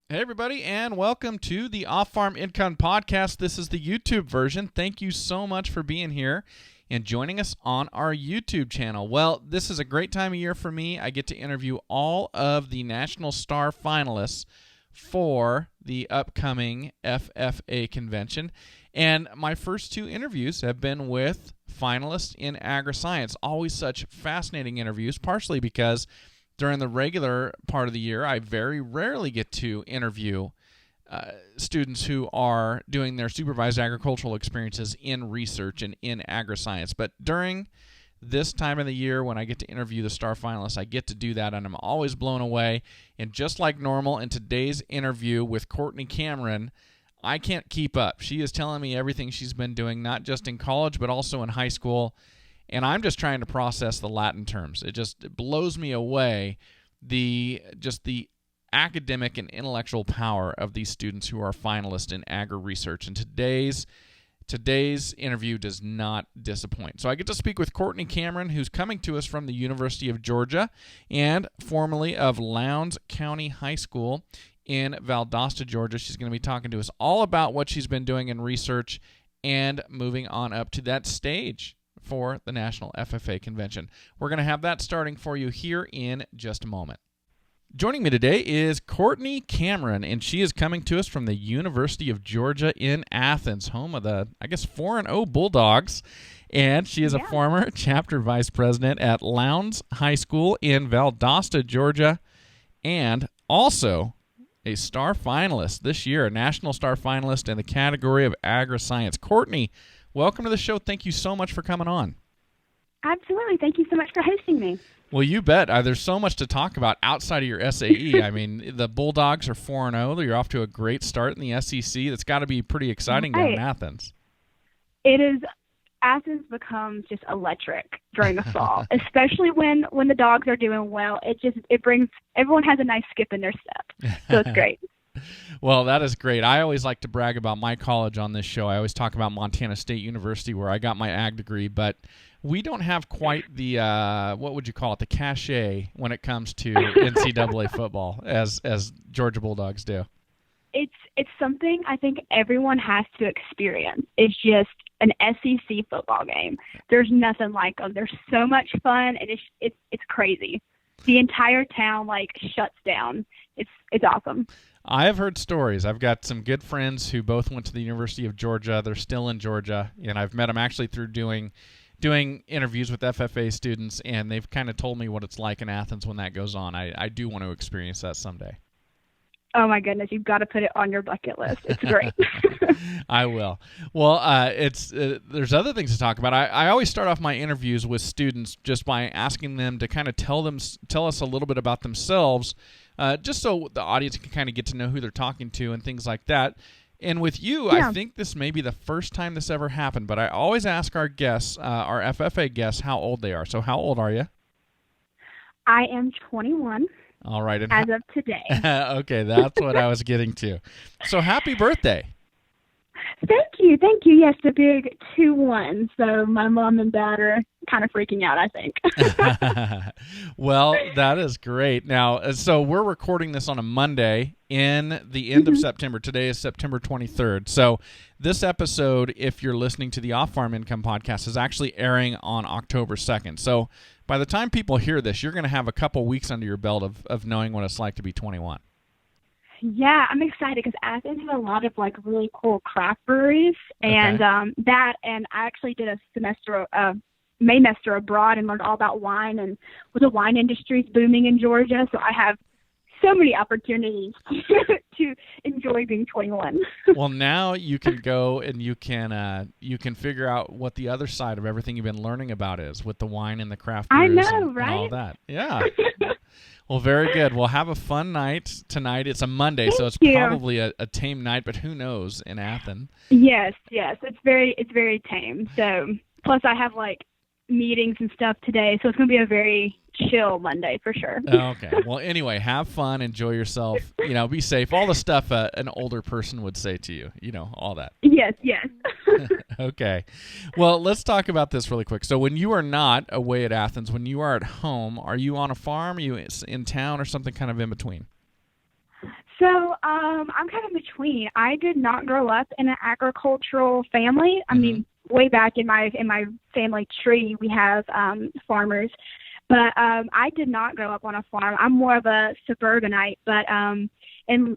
Hey, everybody, and welcome to the Off-Farm Income Podcast. This is the YouTube version. Thank you so much for being here and joining us on our YouTube channel. Well, this is a great time of year for me. I get to interview all of the National Star Finalists for the upcoming FFA Convention. And my first two interviews have been with finalists in Agriscience. Always such fascinating interviews, partially because during the regular part of the year, I very rarely get to interview students who are doing their supervised agricultural experiences in research and in agriscience. But during this time of the year when I get to interview the Star Finalists, I get to do that, and I'm always blown away. And just like normal, in today's interview with Courtney Cameron, I can't keep up. She is telling me everything she's been doing, not just in college, but also in high school. And I'm just trying to process the Latin terms. It blows me away, the academic and intellectual power of these students who are finalists in agri research. And today's interview does not disappoint. So I get to speak with Courtney Cameron, who's coming to us from the University of Georgia and formerly of Lowndes County High School in Valdosta, Georgia. She's going to be talking to us all about what she's been doing in research and moving on up to that stage for the National FFA Convention. We're going to have that starting for you here in just a moment. Joining me today is Courtney Cameron, and she is coming to us from the University of Georgia in Athens, home of the, 4-0 Bulldogs. And she is a former chapter vice president at Lowndes High School in Valdosta, Georgia, and also a star finalist this year, a National Star Finalist in the category of Agriscience. Courtney, welcome to the show. Thank you so much for coming on. Absolutely. Thank you so much for hosting me. Well, you bet. There's so much to talk about outside of your SAE. I mean, the Bulldogs are 4-0. You're off to a great start in the SEC. That's got to be pretty exciting down in Athens. It is. Athens becomes just electric during the fall, especially when the Dogs are doing well. It brings everyone has a nice skip in their step. So it's great. Well, that is great. I always like to brag about my college on this show. I always talk about Montana State University, where I got my ag degree, but we don't have quite the, what would you call it, the cachet when it comes to NCAA football as Georgia Bulldogs do. It's something I think everyone has to experience. It's just an SEC football game. There's nothing like them. They're so much fun, and it's crazy. The entire town shuts down. It's awesome. I have heard stories. I've got some good friends who both went to the University of Georgia. They're still in Georgia, and I've met them actually through doing interviews with FFA students, and they've kind of told me what it's like in Athens when that goes on. I do want to experience that someday. Oh, my goodness. You've got to put it on your bucket list. It's great. I will. Well, there's other things to talk about. I always start off my interviews with students just by asking them to kind of tell us a little bit about themselves, just so the audience can kind of get to know who they're talking to and things like that. And with you, I think this may be the first time this ever happened, but I always ask our guests, our FFA guests, how old they are. So how old are you? I am 21. All right. And as of today. Okay, that's what I was getting to. So happy birthday. Thank you. Yes, the big 2-1. So my mom and dad are kind of freaking out, I think. Well, that is great. Now, so we're recording this on a Monday in the end of September. Today is September 23rd. So this episode, if you're listening to the Off-Farm Income Podcast, is actually airing on October 2nd. So by the time people hear this, you're going to have a couple weeks under your belt of knowing what it's like to be 21. Yeah, I'm excited because Athens has a lot of really cool craft breweries, and and I actually did a semester abroad and learned all about wine, and the wine industry is booming in Georgia, so I have so many opportunities to enjoy being 21. Well, now you can go and you can figure out what the other side of everything you've been learning about is with the wine and the craft brews. I know, right? And all that. Yeah. Well, very good. We'll have a fun night tonight. It's a Monday, so it's probably a tame night, but who knows in Athens? Yes. It's very tame. So plus I have meetings and stuff today, so it's going to be a very chill Monday for sure. Okay. Well, anyway, have fun, enjoy yourself, be safe. All the stuff an older person would say to you, all that. Yes. Okay. Well, let's talk about this really quick. So when you are not away at Athens, when you are at home, are you on a farm? Are you in town or something kind of in between? So I'm kind of between. I did not grow up in an agricultural family. I mean, way back in my family tree, we have farmers, but I did not grow up on a farm. I'm more of a suburbanite. But in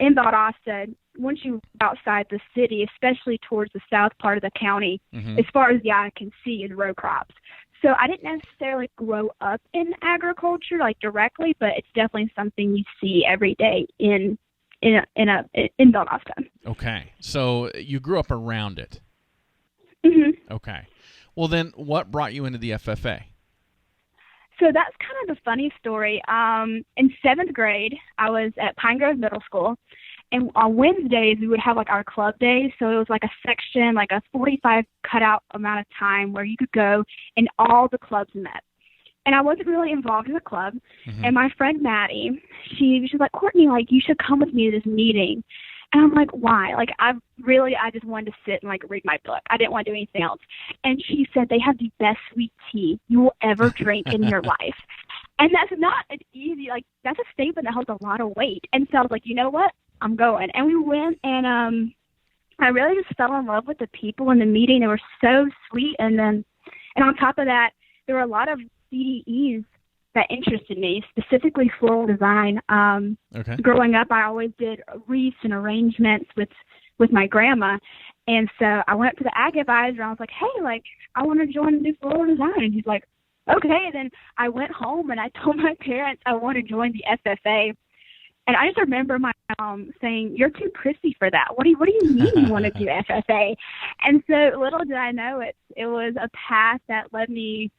Valdosta, once you outside the city, especially towards the south part of the county, as far as the eye can see, is row crops. So I didn't necessarily grow up in agriculture, like directly, but it's definitely something you see every day in Valdosta. Okay, so you grew up around it. Okay, well then, what brought you into the FFA? So that's kind of the funny story. In 7th grade, I was at Pine Grove Middle School. And on Wednesdays, we would have, like, our club days. So it was, like, a section, like a 45 cutout amount of time where you could go and all the clubs met. And I wasn't really involved in the club. And my friend Maddie, she was like, Courtney, like, you should come with me to this meeting. And I'm like, why? Like, I just wanted to sit and, like, read my book. I didn't want to do anything else. And she said, they have the best sweet tea you will ever drink in your life. And that's not an easy, like, that's a statement that holds a lot of weight. And so I was like, you know what? I'm going. And we went, and I really just fell in love with the people in the meeting. They were so sweet. And on top of that, there were a lot of CDEs that interested me, specifically floral design. Growing up, I always did wreaths and arrangements with my grandma. And so I went up to the ag advisor, and I was like, hey, like, I want to join and do floral design. And he's like, okay. And then I went home, and I told my parents I want to join the FFA. And I just remember my mom saying, you're too prissy for that. What do you mean you want to do FFA? And so little did I know it was a path that led me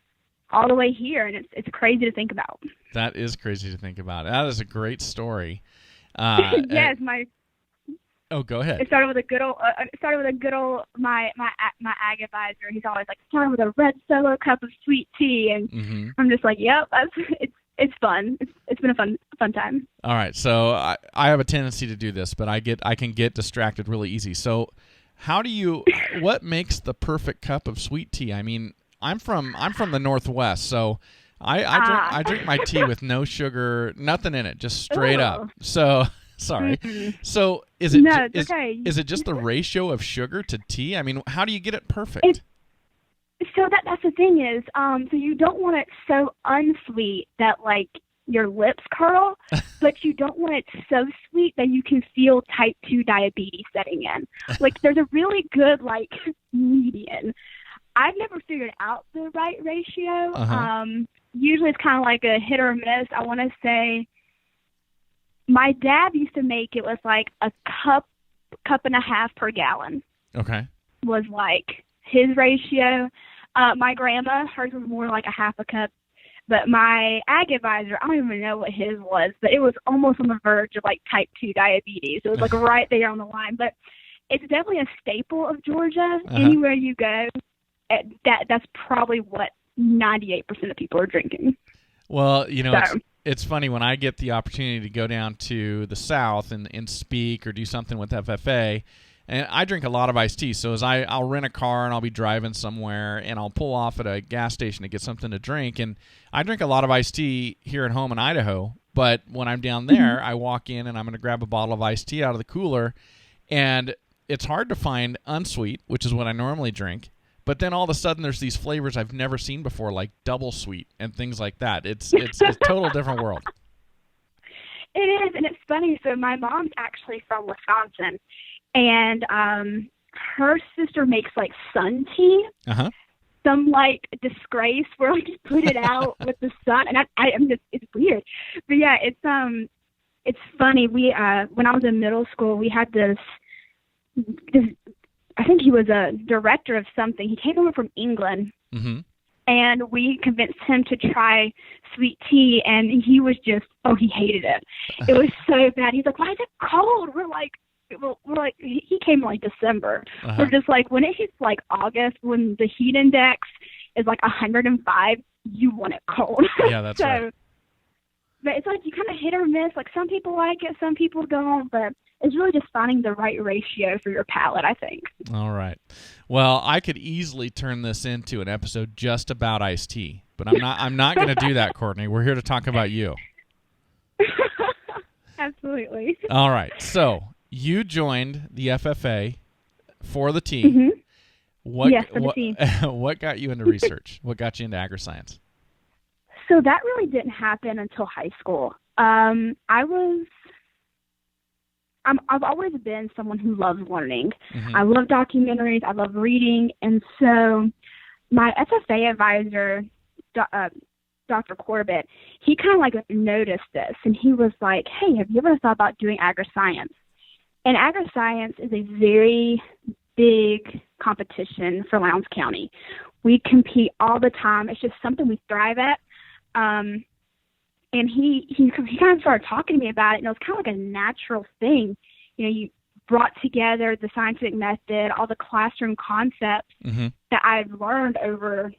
all the way here, and it's crazy to think about. That is crazy to think about. That is a great story. Yes, Oh, go ahead. It started with a good old my ag advisor. He's always like, start with a red Solo cup of sweet tea, and I'm just like, yep, it's fun. It's been a fun time. All right, so I have a tendency to do this, but I can get distracted really easy. So, what makes the perfect cup of sweet tea? I mean, I'm from the Northwest, so I drink my tea with no sugar, nothing in it, just straight up. So, sorry. So, is it just the ratio of sugar to tea? I mean, how do you get it perfect? So that's the thing is, so you don't want it so unsweet that, like, your lips curl, but you don't want it so sweet that you can feel type 2 diabetes setting in. Like, there's a really good, like, median. I've never figured out the right ratio. Usually it's kind of like a hit or miss. I want to say my dad used to make it with, like, a cup and a half per gallon. Okay. Was, like, his ratio. My grandma, hers was more like a half a cup. But my ag advisor, I don't even know what his was, but it was almost on the verge of, like, type 2 diabetes. It was, like, right there on the line. But it's definitely a staple of Georgia. Anywhere you go, that's probably what 98% of people are drinking. Well, you know, it's funny when I get the opportunity to go down to the South and speak or do something with FFA. And I drink a lot of iced tea, so I'll rent a car and I'll be driving somewhere and I'll pull off at a gas station to get something to drink. And I drink a lot of iced tea here at home in Idaho, but when I'm down there, I walk in and I'm going to grab a bottle of iced tea out of the cooler, and it's hard to find unsweet, which is what I normally drink. But then all of a sudden there's these flavors I've never seen before, like double sweet and things like that. It's a total different world. It is, and it's funny. So my mom's actually from Wisconsin. And her sister makes, like, sun tea. Some, like, disgrace where, like, you put it out with the sun. And I'm just, it's weird. But yeah, it's funny. We when I was in middle school, we had this. I think he was a director of something. He came over from England. And we convinced him to try sweet tea, and he was just, he hated it. It was so bad. He's like, why is it cold? We're like, he came like December. We're just like, when it hits like August, when the heat index is like 105, you want it cold. Yeah, that's right. But it's like you kind of hit or miss. Like, some people like it, some people don't. But it's really just finding the right ratio for your palate, I think. All right. Well, I could easily turn this into an episode just about iced tea, but I'm not going to do that, Courtney. We're here to talk about you. Absolutely. All right. So you joined the FFA for the T. Mm-hmm. What, yes, for the T. What got you into research? What got you into agriscience? So that really didn't happen until high school. I've always been someone who loves learning. Mm-hmm. I love documentaries. I love reading. And so my FFA advisor, Dr. Corbett, he kind of like noticed this, and he was like, hey, have you ever thought about doing agriscience? And agriscience is a very big competition for Lowndes County. We compete all the time. It's just something we thrive at. And he kind of started talking to me about it, and it was kind of like a natural thing. You know, you brought together the scientific method, all the classroom concepts mm-hmm. that I've learned over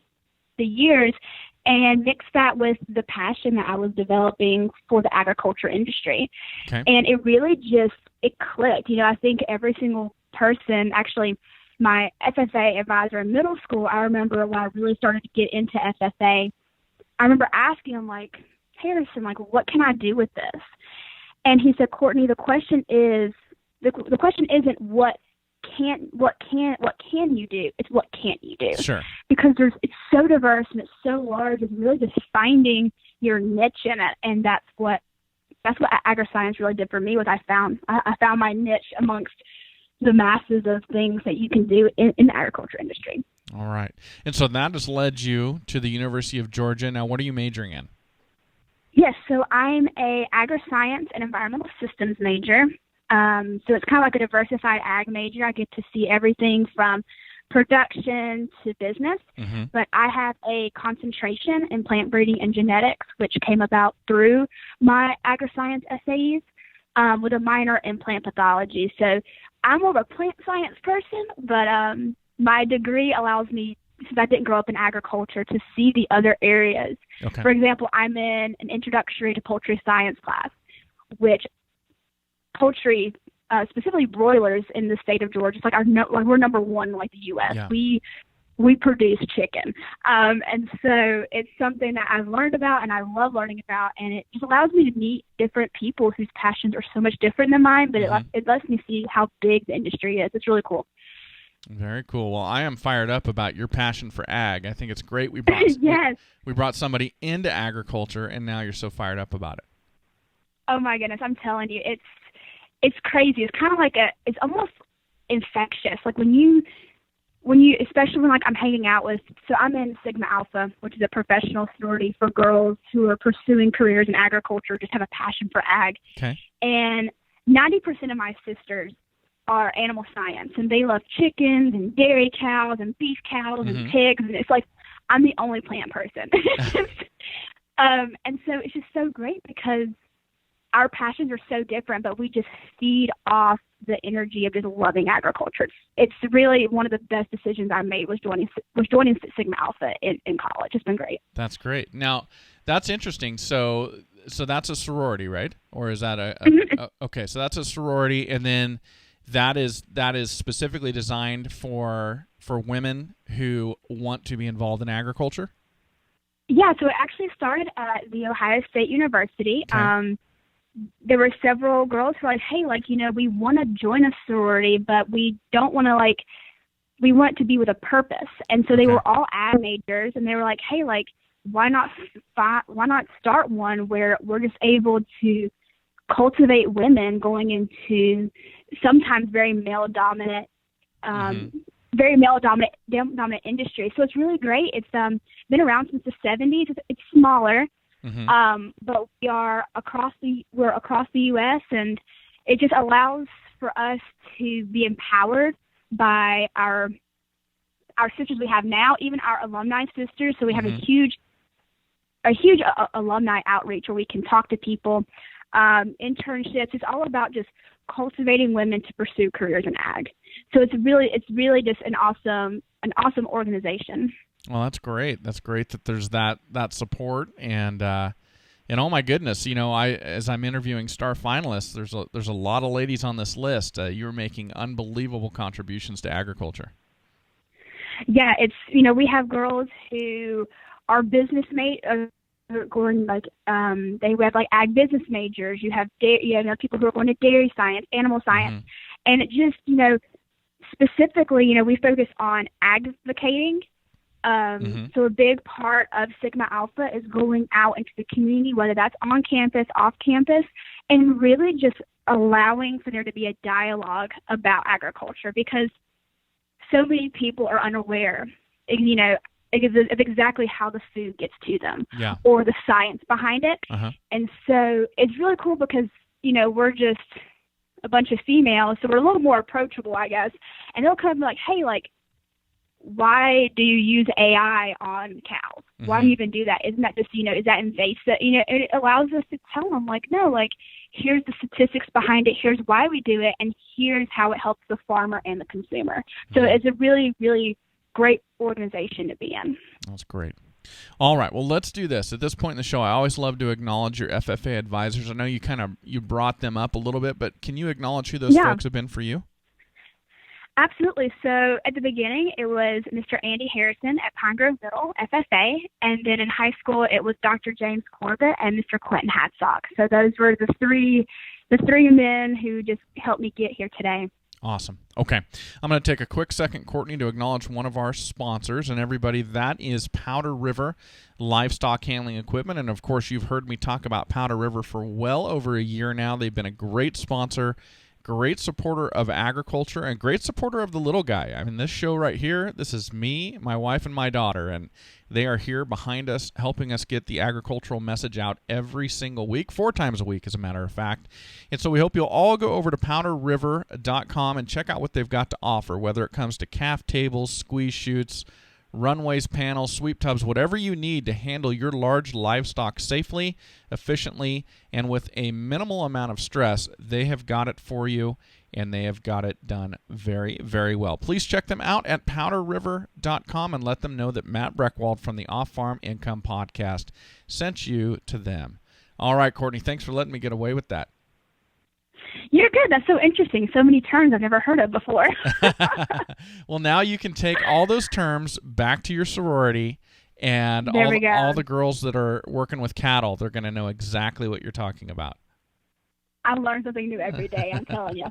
the years, and mixed that with the passion that I was developing for the agriculture industry. Okay. And it really it clicked. You know, I think every single person, actually, my FFA advisor in middle school, I remember when I really started to get into FFA, I remember asking him, like, Harrison, like, what can I do with this? And he said, Courtney, the question isn't what can you do? It's what can't you do? Sure. Because it's so diverse and it's so large. It's really just finding your niche in it, and that's what agriscience really did for me. Was I found my niche amongst the masses of things that you can do in the agriculture industry. All right. And so that has led you to the University of Georgia. Now, what are you majoring in? Yes, so I'm a agriscience and environmental systems major. So it's kind of like a diversified ag major. I get to see everything from production to business. Mm-hmm. But I have a concentration in plant breeding and genetics, which came about through my agriscience essays, with a minor in plant pathology. So I'm more of a plant science person, but my degree allows me, since I didn't grow up in agriculture, to see the other areas. Okay. For example, I'm in an introductory to poultry science class, which poultry, specifically broilers in the state of Georgia, it's like we're number one in like the U.S. Yeah. We produce chicken, and so it's something that I've learned about and I love learning about, and it just allows me to meet different people whose passions are so much different than mine. But mm-hmm. it lets me see how big the industry is. It's really cool. Very cool. Well, I am fired up about your passion for ag. I think it's great we brought yes. we brought somebody into agriculture, and now you're so fired up about it. Oh my goodness, I'm telling you, it's crazy. It's kind of like it's almost infectious. Like when you, especially when like I'm hanging out with, so I'm in Sigma Alpha, which is a professional sorority for girls who are pursuing careers in agriculture, just have a passion for ag. Okay. And 90% of my sisters are animal science, and they love chickens and dairy cows and beef cows mm-hmm. and pigs, and it's like I'm the only plant person. And so it's just so great because our passions are so different, but we just feed off the energy of just loving agriculture. It's really one of the best decisions I made was joining Sigma Alpha in college. It's been great. That's great. Now, that's interesting. So that's a sorority, right? Or is that okay? So that's a sorority, and then that is specifically designed for women who want to be involved in agriculture? Yeah, so it actually started at The Ohio State University. Okay. There were several girls who were like, hey, like, you know, we want to join a sorority, but we don't want to, like, we want to be with a purpose. And so they were all ag majors, and they were like, hey, like, why not start one where we're just able to cultivate women going into sometimes very male-dominant dominant industry. So it's really great. It's been around since the 70s. It's smaller, mm-hmm. But we're across the U.S., and it just allows for us to be empowered by our sisters we have now, even our alumni sisters. So we have mm-hmm. a huge alumni outreach where we can talk to people. Internships. It's all about just cultivating women to pursue careers in ag. So it's really just an awesome organization. Well, that's great. That's great that there's that support, and oh my goodness, you know, as I'm interviewing Star Finalists, there's a lot of ladies on this list. You're making unbelievable contributions to agriculture. Yeah, it's, you know, we have girls who are business who are going they have like ag business majors. You have people who are going to dairy science, animal science, and it just specifically we focus on advocating. So a big part of Sigma Alpha is going out into the community, whether that's on campus, off campus, and really just allowing for there to be a dialogue about agriculture, because so many people are unaware, of exactly how the food gets to them or the science behind it. And so it's really cool because, we're just a bunch of females, so we're a little more approachable, I guess. And they'll come like, hey, why do you use AI on cows? Why do you even do that? Isn't that just, is that invasive? And it allows us to tell them, no, here's the statistics behind it, here's why we do it, and here's how it helps the farmer and the consumer. So it's a really, really great organization to be in. That's great. All right, well, let's do this. At this point in the show, I always love to acknowledge your FFA advisors. I know you brought them up a little bit, but can you acknowledge who those folks have been for you? Absolutely. So at the beginning, it was Mr. Andy Harrison at Pine Grove Middle, FFA, and then in high school, it was Dr. James Corbett and Mr. Quentin Hadsock. So those were the three men who just helped me get here today. Awesome. Okay. I'm going to take a quick second, Courtney, to acknowledge one of our sponsors, and everybody, that is Powder River Livestock Handling Equipment. And, of course, you've heard me talk about Powder River for well over a year now. They've been a great sponsor, great supporter of agriculture, and great supporter of the little guy. I mean, this show right here, this is me, my wife, and my daughter, and they are here behind us, helping us get the agricultural message out every single week, 4 times a week, as a matter of fact. And so we hope you'll all go over to powderriver.com and check out what they've got to offer, whether it comes to calf tables, squeeze chutes, runways, panels, sweep tubs, whatever you need to handle your large livestock safely, efficiently, and with a minimal amount of stress. They have got it for you, and they have got it done very, very well. Please check them out at powderriver.com and let them know that Matt Breckwald from the Off-Farm Income Podcast sent you to them. All right, Courtney, thanks for letting me get away with that. You're good. That's so interesting. So many terms I've never heard of before. Well, now you can take all those terms back to your sorority, and all the girls that are working with cattle, they're going to know exactly what you're talking about. I learn something new every day, I'm telling you.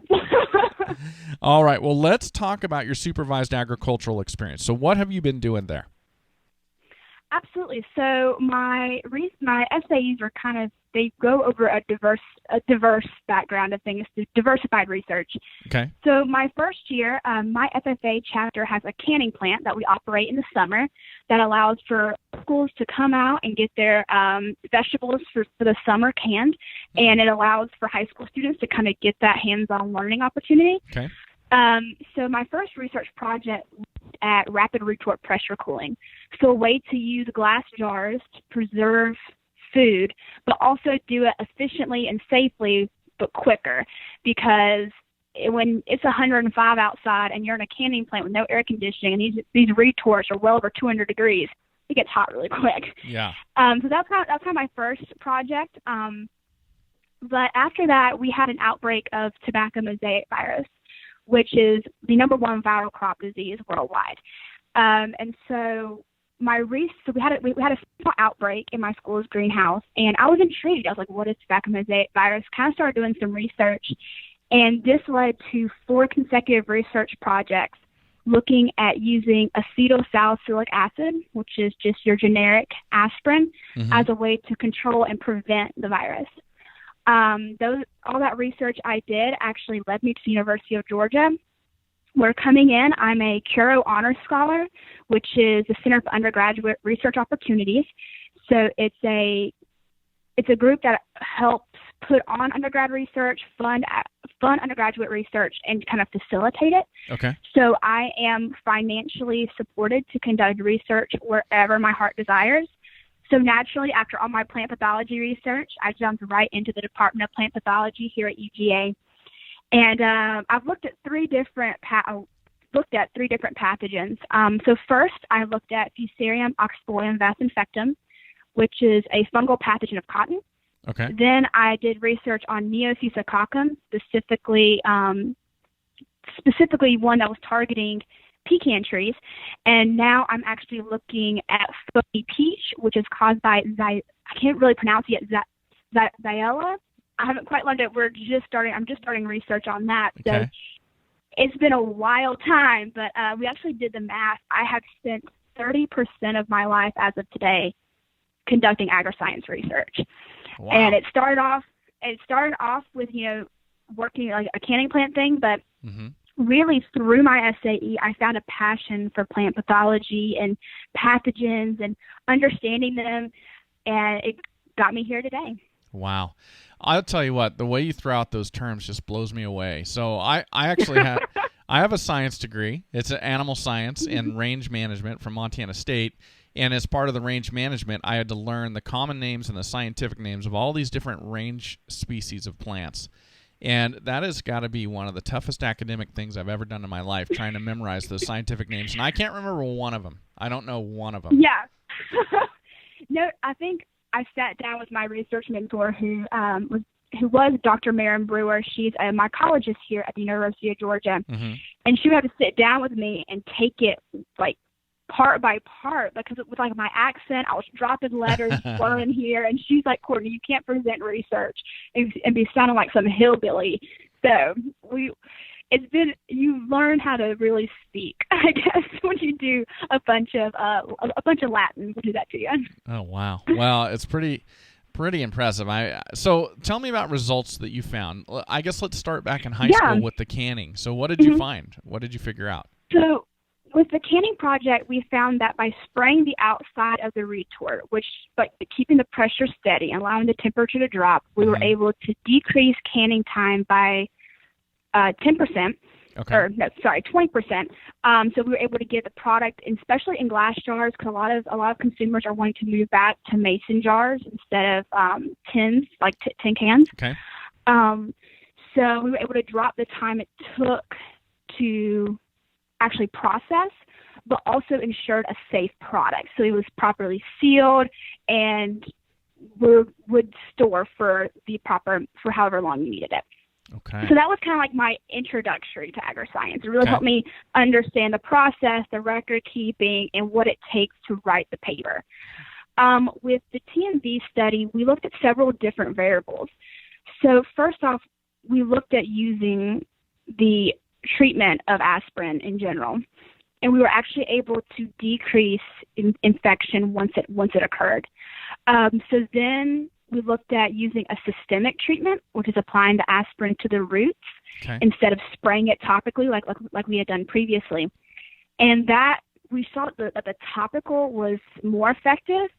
All right. Well, let's talk about your supervised agricultural experience. So what have you been doing there? Absolutely. So my essays are they go over a diverse background of things, diversified research. Okay. So my first year, my FFA chapter has a canning plant that we operate in the summer that allows for schools to come out and get their vegetables for the summer canned, and it allows for high school students to kind of get that hands-on learning opportunity. Okay. So my first research project looked at rapid retort pressure cooling. So a way to use glass jars to preserve food, but also do it efficiently and safely, but quicker, because when it's 105 outside and you're in a canning plant with no air conditioning and these retorts are well over 200 degrees, it gets hot really quick. Yeah. So that's kind of my first project. But after that, we had an outbreak of tobacco mosaic virus, which is the #1 viral crop disease worldwide. And so we had a small outbreak in my school's greenhouse, and I was intrigued. I was like, what is tobacco mosaic virus? Kind of started doing some research, and this led to 4 consecutive research projects looking at using acetylsalicylic acid, which is just your generic aspirin, as a way to control and prevent the virus. All that research I did actually led me to the University of Georgia, where coming in, I'm a Curo Honors Scholar, which is the Center for Undergraduate Research Opportunities. So it's a group that helps put on undergrad research, fund undergraduate research, and kind of facilitate it. Okay. So I am financially supported to conduct research wherever my heart desires. So naturally, after all my plant pathology research, I jumped right into the Department of Plant Pathology here at UGA. And I've looked at 3 different pathogens. So first, I looked at Fusarium oxysporum vasinfectum, which is a fungal pathogen of cotton. Okay. Then I did research on Neofusococcum, specifically one that was targeting pecan trees. And now I'm actually looking at Foamy Peach, which is caused by I can't really pronounce it yet, Zayella. I haven't quite learned it. I'm just starting research on that. Okay. So it's been a wild time, but we actually did the math. I have spent 30% of my life as of today conducting agriscience research. Wow. And it started off with, working like a canning plant thing, but really through my SAE, I found a passion for plant pathology and pathogens and understanding them, and it got me here today. Wow. I'll tell you what, the way you throw out those terms just blows me away. So I actually I have a science degree. It's an animal science and range management from Montana State. And as part of the range management, I had to learn the common names and the scientific names of all these different range species of plants. And that has got to be one of the toughest academic things I've ever done in my life, trying to memorize those scientific names. And I can't remember one of them. I don't know one of them. Yeah. No, I think I sat down with my research mentor who was Dr. Maren Brewer. She's a mycologist here at the University of Georgia. And she would have to sit down with me and take it like part by part, because with like my accent, I was dropping letters, slurring here, and she's like, Courtney, you can't present research and be sounding like some hillbilly. So you learn how to really speak, I guess, when you do a bunch of Latin will do that to you. Oh wow! Well, it's pretty impressive. So tell me about results that you found. I guess let's start back in high school with the canning. So what did you find? What did you figure out? So with the canning project, we found that by spraying the outside of the retort, but keeping the pressure steady and allowing the temperature to drop, we were able to decrease canning time by 10%. Okay. Or no, sorry, 20%. So we were able to get the product, especially in glass jars, because a lot of consumers are wanting to move back to mason jars instead of tins, like tin cans. Okay. So we were able to drop the time it took to actually process, but also ensured a safe product. So it was properly sealed and would store for however long you needed it. Okay. So that was kind of like my introductory to agriscience. It really helped me understand the process, the record keeping, and what it takes to write the paper. With the TMV study, we looked at several different variables. So first off, we looked at using the treatment of aspirin in general, and we were actually able to decrease infection once it occurred. So then we looked at using a systemic treatment, which is applying the aspirin to the roots instead of spraying it topically like we had done previously. And that we saw that the topical was more effective,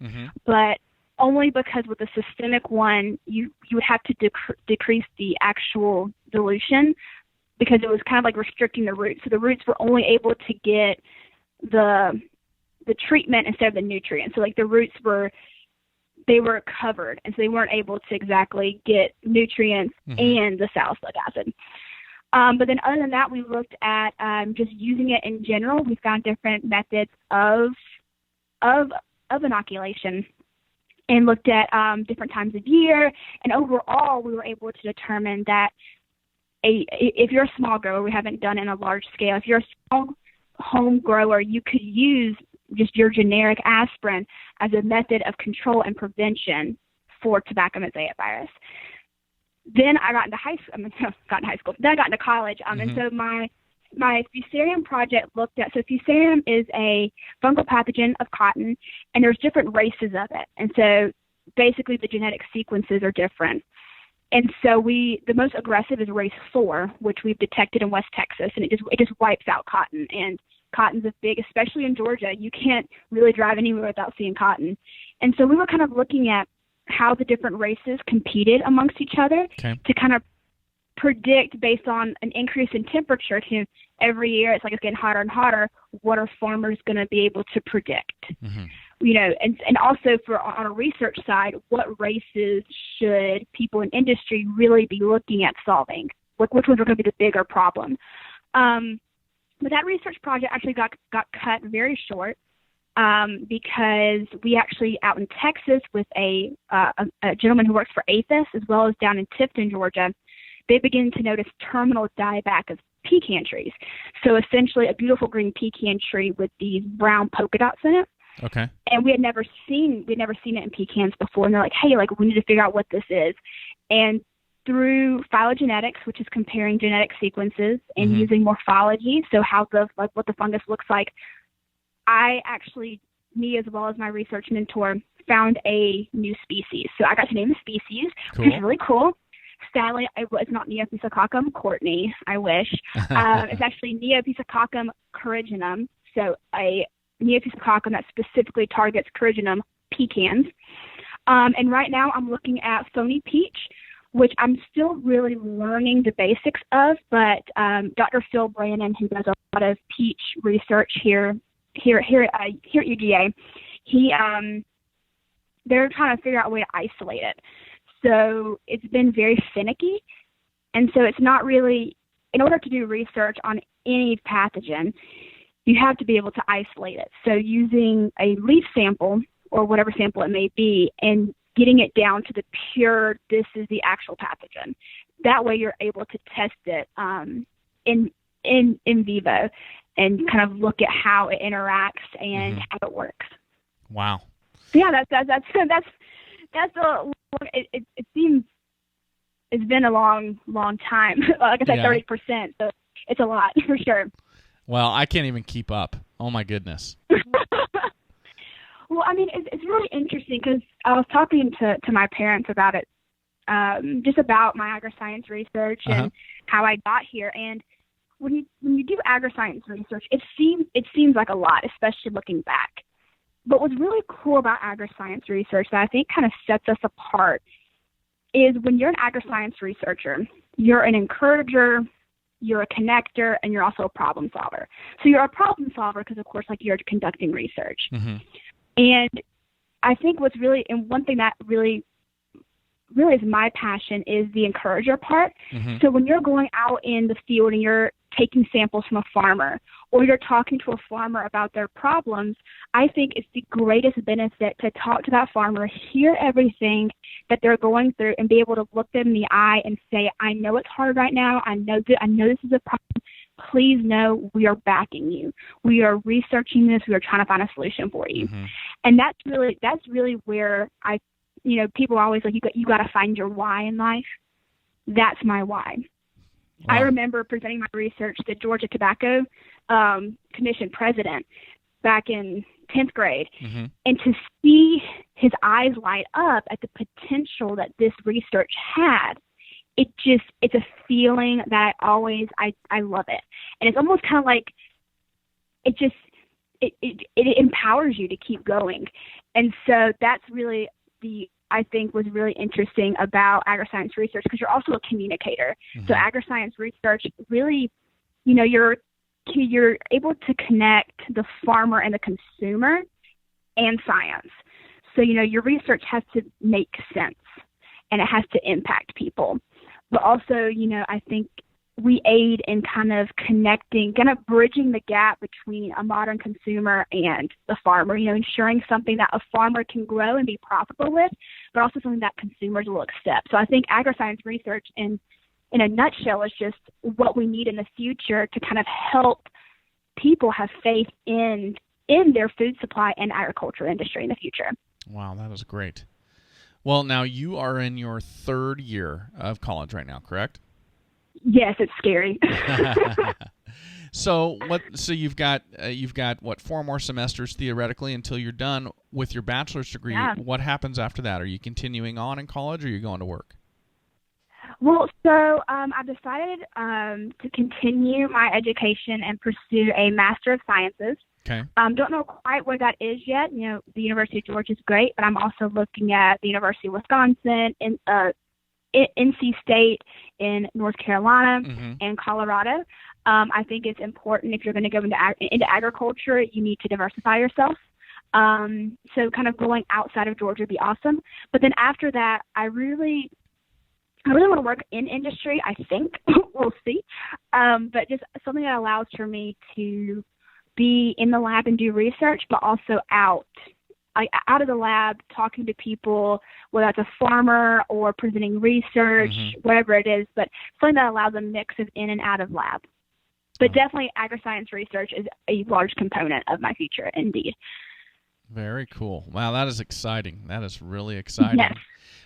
but only because with the systemic one, you would have to decrease the actual dilution, because it was kind of like restricting the roots. So the roots were only able to get the treatment instead of the nutrients. So like the roots were covered, and so they weren't able to exactly get nutrients and the salicylic acid. But then other than that, we looked at just using it in general. We found different methods of inoculation and looked at different times of year. And overall, we were able to determine that if you're a small grower, we haven't done it in a large scale. If you're a small home grower, you could use just your generic aspirin as a method of control and prevention for tobacco mosaic virus. Then I got into high school. Then I got into college. And so my Fusarium project looked at, so Fusarium is a fungal pathogen of cotton, and there's different races of it. And so basically the genetic sequences are different. And so the most aggressive is race 4, which we've detected in West Texas, and it just wipes out cotton. And cotton's a big, especially in Georgia, you can't really drive anywhere without seeing cotton. And so we were kind of looking at how the different races competed amongst each other to kind of predict, based on an increase in temperature to every year, it's getting hotter and hotter, what are farmers going to be able to predict? And also on a research side, what races should people in industry really be looking at solving? Which ones are going to be the bigger problem? But that research project actually got cut very short because we actually, out in Texas with a gentleman who works for APHIS, as well as down in Tifton, Georgia, they begin to notice terminal dieback of pecan trees. So essentially a beautiful green pecan tree with these brown polka dots in it. Okay. And we'd never seen it in pecans before. And they're like, hey, like, we need to figure out what this is. And through phylogenetics, which is comparing genetic sequences and using morphology, so how what the fungus looks like, I actually, me as well as my research mentor, found a new species. So I got to name the species, which is really cool. Sadly, it's not Neopisococcum Courtney, I wish. It's actually Neopisococcum coreginum, so a Neopisococcum that specifically targets coreginum pecans. And right now I'm looking at phony peach, which I'm still really learning the basics of, but Dr. Phil Brannon, who does a lot of peach research here at UGA, they're trying to figure out a way to isolate it. So it's been very finicky, and so it's not really, in order to do research on any pathogen, you have to be able to isolate it. So using a leaf sample or whatever sample it may be and getting it down to the pure, this is the actual pathogen. That way you're able to test it in vivo and kind of look at how it interacts and how it works. Wow. So yeah, that's it seems it's been a long time. Like I said, 30%. So it's a lot for sure. Well, I can't even keep up. Oh my goodness. Well, I mean, it's really interesting because I was talking to my parents about it, just about my agriscience research and how I got here. And when you do agriscience research, it seems like a lot, especially looking back. But what's really cool about agriscience research that I think kind of sets us apart is when you're an agriscience researcher, you're an encourager, you're a connector, and you're also a problem solver. So you're a problem solver because, of course, like, you're conducting research. And I think what's really, and one thing that really is my passion is the encourager part. So when you're going out in the field and you're taking samples from a farmer or you're talking to a farmer about their problems, I think it's the greatest benefit to talk to that farmer, hear everything that they're going through, and be able to look them in the eye and say, I know it's hard right now. I know this is a problem. Please know we are backing you. We are researching this. We are trying to find a solution for you. And that's really where people are always like, you got to find your why in life. That's my why. Wow. I remember presenting my research to the Georgia Tobacco Commission president back in 10th grade, and to see his eyes light up at the potential that this research had, it's a feeling that I love it. And it's almost kind of like, it empowers you to keep going. And so that's really I think was really interesting about agriscience research, because you're also a communicator. So agriscience research really, you're able to connect the farmer and the consumer and science. So, your research has to make sense and it has to impact people. But also, I think we aid in kind of connecting, kind of bridging the gap between a modern consumer and the farmer, ensuring something that a farmer can grow and be profitable with, but also something that consumers will accept. So I think agriscience research in a nutshell is just what we need in the future to kind of help people have faith in their food supply and agriculture industry in the future. Wow, that is great. Well, now you are in your third year of college right now, correct? Yes, it's scary. So you've got what, 4 more semesters theoretically until you're done with your bachelor's degree. Yeah. What happens after that? Are you continuing on in college, or are you going to work? Well, so I've decided to continue my education and pursue a Master of Sciences. Okay. Don't know quite where that is yet. The University of Georgia is great, but I'm also looking at the University of Wisconsin and NC State in North Carolina and Colorado. I think it's important, if you're going to go into agriculture, you need to diversify yourself. So kind of going outside of Georgia would be awesome. But then after that, I really want to work in industry, I think. We'll see. But just something that allows for me to be in the lab and do research, but also out of the lab, talking to people, whether it's a farmer or presenting research, whatever it is, but something that allows a mix of in and out of lab. But definitely agriscience research is a large component of my future, indeed. Very cool. Wow, that is exciting. That is really exciting. Yes.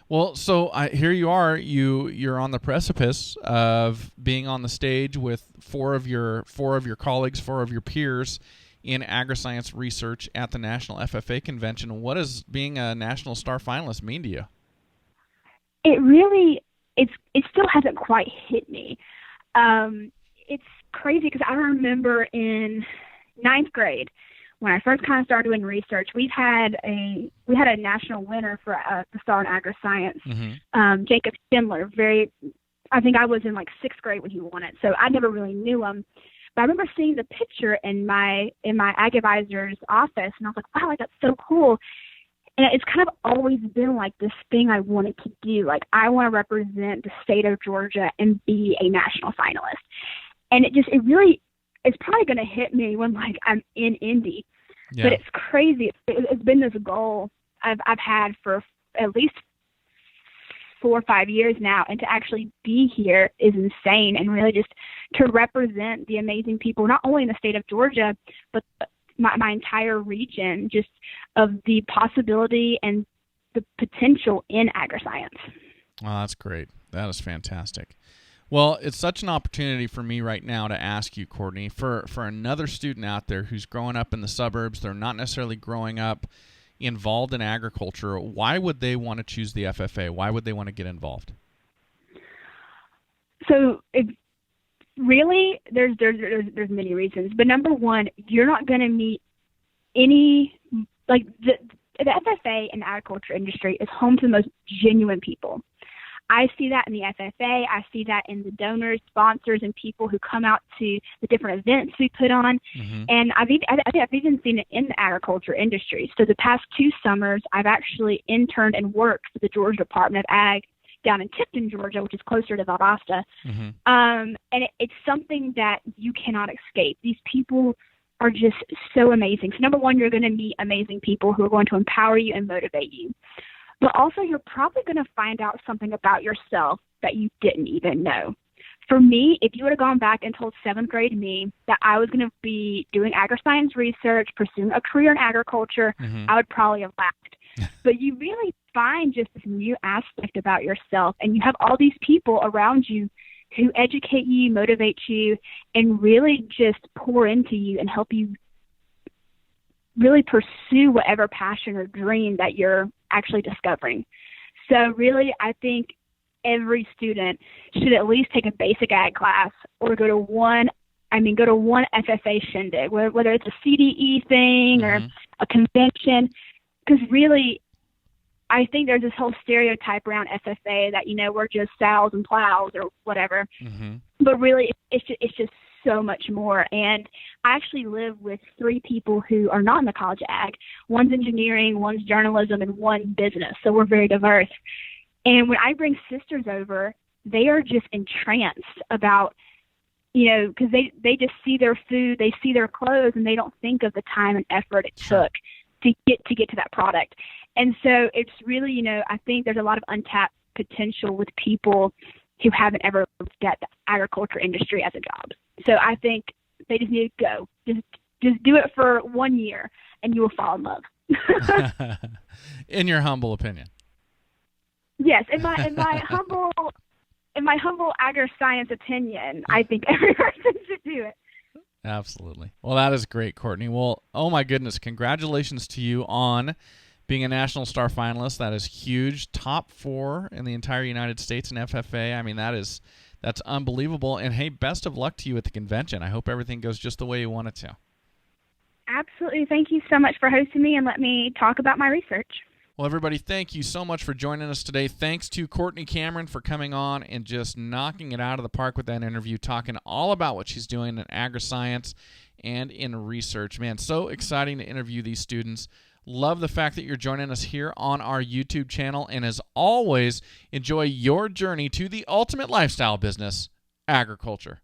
Well, so here you are. You're on the precipice of being on the stage with four of your colleagues, four of your peers in Agriscience Research at the National FFA Convention. What does being a National Star Finalist mean to you? It still hasn't quite hit me. It's crazy because I remember in ninth grade, when I first kind of started doing research, we had a national winner for the Star in Agriscience, Jacob Schindler. I think I was in like sixth grade when he won it, so I never really knew him. But I remember seeing the picture in my ag advisor's office, and I was like, wow, like, that's so cool. And it's kind of always been like this thing I wanted to do. Like, I want to represent the state of Georgia and be a national finalist. And it's probably going to hit me when like I'm in Indy. Yeah. But it's crazy. It's been this goal I've had for at least 4 or 5 years now, and to actually be here is insane. And really just to represent the amazing people, not only in the state of Georgia, but my entire region, just of the possibility and the potential in agriscience. Oh, that's great. That is fantastic. Well, it's such an opportunity for me right now to ask you, Courtney, for another student out there who's growing up in the suburbs, they're not necessarily growing up involved in agriculture, why would they want to choose the FFA? Why would they want to get involved? So really, there's many reasons, but number one, you're not going to meet any, like the FFA and the agriculture industry is home to the most genuine people. I see that in the FFA. I see that in the donors, sponsors, and people who come out to the different events we put on. And I think I've even seen it in the agriculture industry. So the past 2 summers, I've actually interned and worked for the Georgia Department of Ag down in Tipton, Georgia, which is closer to Valdosta. And it's something that you cannot escape. These people are just so amazing. So number one, you're going to meet amazing people who are going to empower you and motivate you. But also, you're probably going to find out something about yourself that you didn't even know. For me, if you would have gone back and told 7th grade me that I was going to be doing agriscience research, pursuing a career in agriculture, I would probably have laughed. But you really find just this new aspect about yourself, and you have all these people around you who educate you, motivate you, and really just pour into you and help you really pursue whatever passion or dream that you're actually discovering. So really, I think every student should at least take a basic ag class or go to one FFA shindig, whether it's a CDE thing or a convention, because really, I think there's this whole stereotype around FFA that, we're just sows and plows or whatever. But really, it's just so much more. And I actually live with 3 people who are not in the College of Ag. One's engineering, one's journalism, and one's business. So we're very diverse. And when I bring sisters over, they are just entranced about, because they just see their food, they see their clothes, and they don't think of the time and effort it took to get to that product. And so it's really, I think there's a lot of untapped potential with people who haven't ever looked at the agriculture industry as a job. So I think they just need to go. Just do it for 1 year, and you will fall in love. In your humble opinion. Yes, in my humble agriscience opinion, I think every person should do it. Absolutely. Well, that is great, Courtney. Well, oh my goodness, congratulations to you on being a National Star Finalist. That is huge. Top 4 in the entire United States in FFA. I mean, that's unbelievable. And hey, best of luck to you at the convention. I hope everything goes just the way you want it to. Absolutely. Thank you so much for hosting me and let me talk about my research. Well, everybody, thank you so much for joining us today. Thanks to Courtney Cameron for coming on and just knocking it out of the park with that interview, talking all about what she's doing in agriscience and in research. Man, so exciting to interview these students. Love the fact that you're joining us here on our YouTube channel. And as always, enjoy your journey to the ultimate lifestyle business, agriculture.